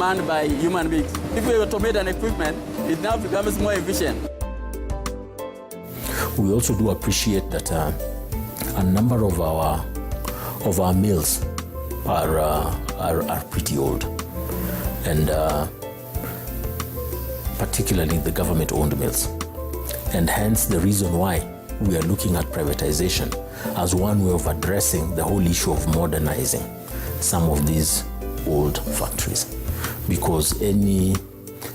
manned by human beings. If we automate an equipment, it now becomes more efficient. We also do appreciate that a number of our mills are pretty old, and particularly the government-owned mills. And hence the reason why we are looking at privatization as one way of addressing the whole issue of modernizing some of these old factories. Because any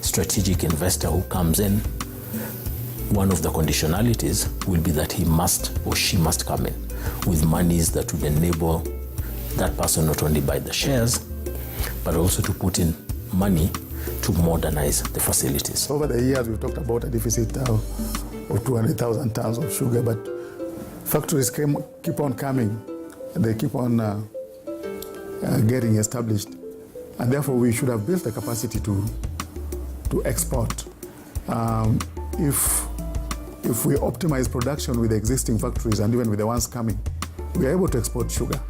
strategic investor who comes in, one of the conditionalities will be that he must or she must come in with monies that would enable that person not only buy the shares, but also to put in money to modernize the facilities. Over the years, we've talked about a deficit of 200,000 tons of sugar, but factories keep on coming, and they keep on getting established, and therefore we should have built the capacity to export. If we optimize production with the existing factories and even with the ones coming, we are able to export sugar.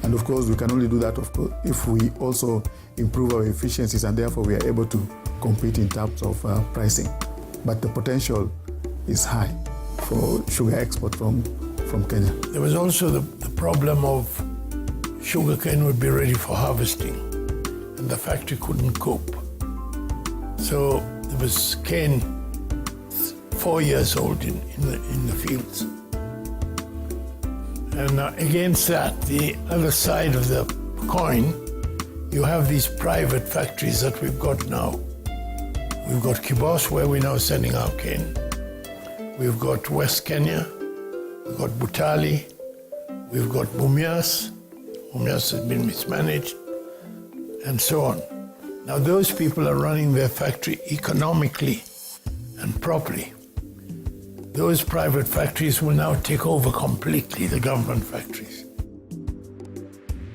And of course, we can only do that if we also improve our efficiencies, and therefore we are able to compete in terms of pricing. But the potential is high for sugar export from Kenya. There was also the problem of sugarcane would be ready for harvesting, and the factory couldn't cope. So there was cane 4 years old in the fields. And against that, the other side of the coin, you have these private factories that we've got now. We've got Kibos, where we're now sending our cane. We've got West Kenya. We've got Butali. We've got Mumias. Mumias has been mismanaged, and so on. Now those people are running their factory economically and properly. Those private factories will now take over completely the government factories.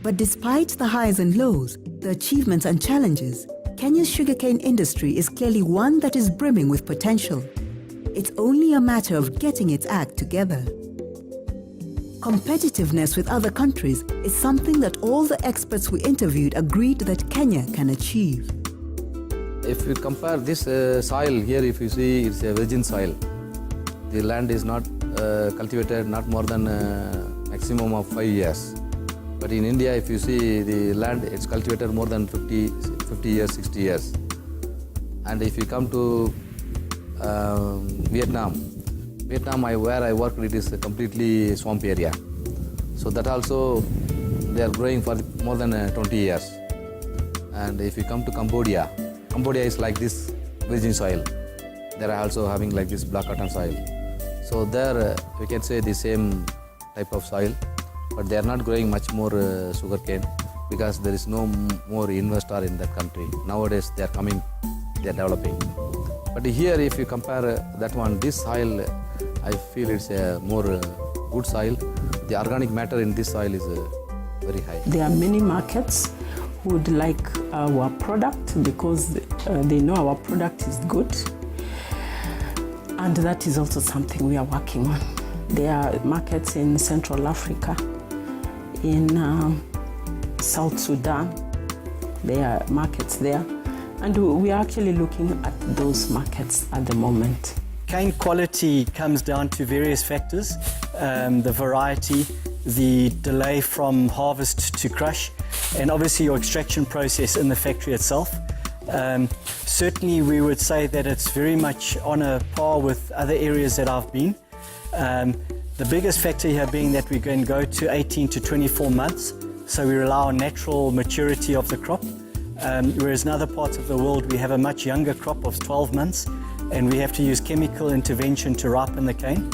But despite the highs and lows, the achievements and challenges, Kenya's sugarcane industry is clearly one that is brimming with potential. It's only a matter of getting its act together. Competitiveness with other countries is something that all the experts we interviewed agreed that Kenya can achieve. If you compare this soil here, if you see, it's a virgin soil. The land is not cultivated not more than maximum of 5 years. But in India, if you see the land, it's cultivated more than 50 years, 60 years. And if you come to Vietnam, where I work, it is a completely swamp area. So that also, they are growing for more than 20 years. And if you come to Cambodia, Cambodia is like this virgin soil. They are also having like this black cotton soil. So there we can say the same type of soil, but they are not growing much more sugarcane because there is no more investor in that country. Nowadays they are coming, they are developing. But here if you compare that one, this soil, I feel it's a more good soil. The organic matter in this soil is very high. There are many markets who would like our product because they know our product is good. And that is also something we are working on. There are markets in Central Africa, in South Sudan. There are markets there. And we are actually looking at those markets at the moment. Cane quality comes down to various factors, the variety, the delay from harvest to crush, and obviously your extraction process in the factory itself. Certainly we would say that it's very much on a par with other areas that I've been. The biggest factor here being that we can go to 18 to 24 months, so we rely on natural maturity of the crop, whereas in other parts of the world we have a much younger crop of 12 months and we have to use chemical intervention to ripen the cane.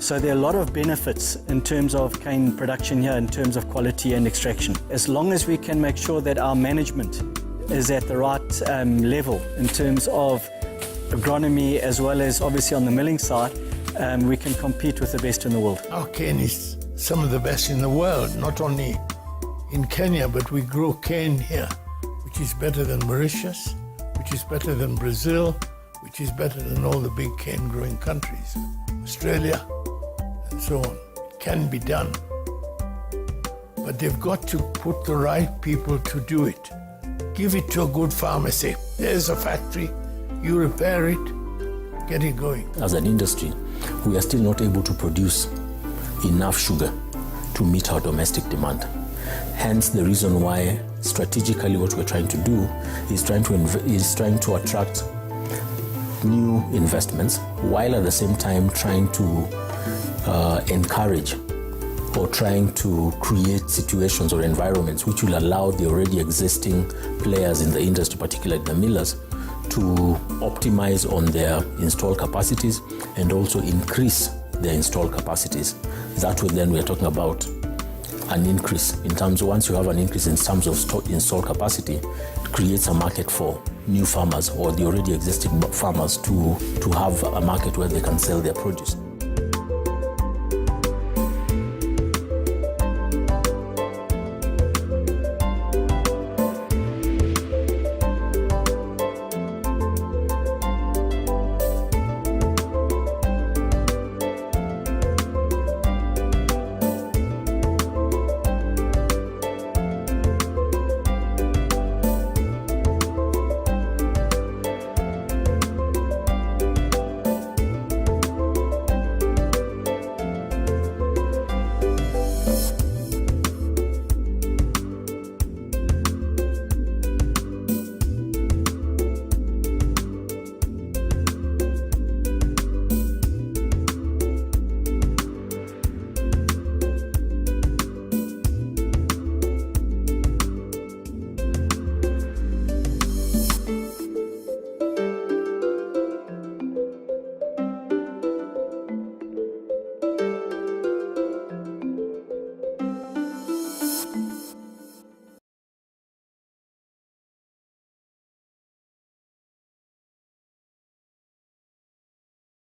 So there are a lot of benefits in terms of cane production here in terms of quality and extraction. As long as we can make sure that our management is at the right level in terms of agronomy as well as obviously on the milling side, we can compete with the best in the world. Our cane is some of the best in the world, not only in Kenya, but we grow cane here, which is better than Mauritius, which is better than Brazil, which is better than all the big cane growing countries, Australia, and so on. It can be done. But they've got to put the right people to do it. give it to a good farmer. Say, there's a factory, you repair it, get it going. As an industry, we are still not able to produce enough sugar to meet our domestic demand. Hence the reason why strategically what we're trying to do is trying to attract new investments, while at the same time trying to encourage or trying to create situations or environments which will allow the already existing players in the industry, particularly the millers, to optimize on their installed capacities and also increase their installed capacities. That way then we are talking about an increase in terms of, once you have an increase in terms of installed capacity, it creates a market for new farmers or the already existing farmers to have a market where they can sell their produce.